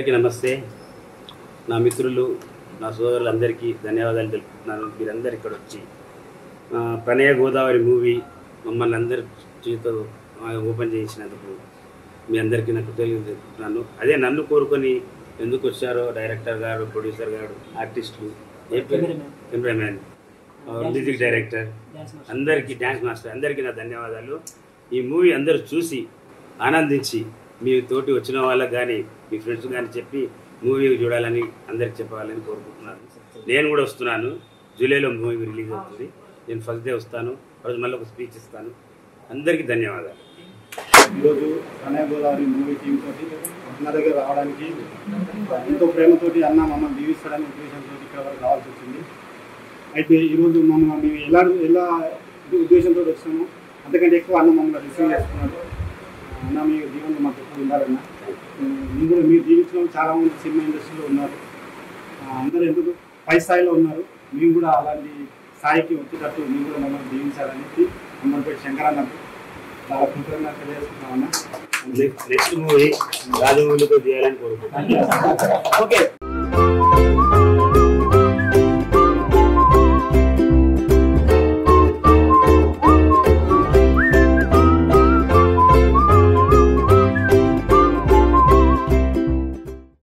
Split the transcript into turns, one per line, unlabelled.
అందరికీ నమస్తే. నా మిత్రులు, నా సోదరులందరికీ ధన్యవాదాలు తెలుపుతున్నాను. మీరందరూ ఇక్కడ వచ్చి ప్రణయ గోదావరి మూవీ మమ్మల్ని అందరి చేతితో ఓపెన్ చేయించినందుకు మీ అందరికీ నాకు తెలుపుతున్నాను. అదే నన్ను కోరుకొని ఎందుకు వచ్చారో డైరెక్టర్ గారు, ప్రొడ్యూసర్ గారు, ఆర్టిస్టులు, కెమెరామ్యాన్, మ్యూజిక్ డైరెక్టర్ అందరికీ, డ్యాన్స్ మాస్టర్ అందరికీ నా ధన్యవాదాలు. ఈ మూవీ అందరూ చూసి ఆనందించి మీ తోటి వచ్చిన వాళ్ళకి కానీ మీ ఫ్రెండ్స్ కానీ చెప్పి మూవీ చూడాలని అందరికి చెప్పాలని కోరుకుంటున్నాను. నేను కూడా వస్తున్నాను. జూలైలో మూవీ రిలీజ్ అవుతుంది. నేను ఫస్ట్ డే వస్తాను. రోజు మళ్ళీ ఒక స్పీచ్ ఇస్తాను. అందరికీ ధన్యవాదాలు.
ఈరోజు ప్రణయ గోదావరి మూవీ టీమ్ తోటి అన్న దగ్గర రావడానికి ఎంతో ప్రేమతోటి అన్న మమ్మల్ని దీవిస్తాడని ఉద్దేశంతో ఇక్కడ వరకు రావాల్సి వచ్చింది. అయితే ఈరోజు మేము ఎలా ఉద్దేశంతో వచ్చామో అంతకంటే ఎక్కువ అన్న మమ్మల్ని రిసీవ్ చేసుకున్నాడు. అన్న మీ జీవనంలో మాకు ఎక్కువ ఉండాలన్న. మీరు కూడా మీరు జీవించడం చాలామంది సినిమా ఇండస్ట్రీలో ఉన్నారు. అందరూ ఎందుకు పై స్థాయిలో ఉన్నారు. మేము కూడా అలాంటి స్థాయికి వచ్చేటట్టు మీరు కూడా మమ్మల్ని జీవించాలని మమ్మల్ని పెట్టి శంకరన్నకు చాలా కృతజ్ఞత తెలియజేస్తున్నామన్నా.
నెక్స్ట్ మూవీ రాజమౌళితో చేయాలని కోరుకుంటున్నాను.
ఓకే.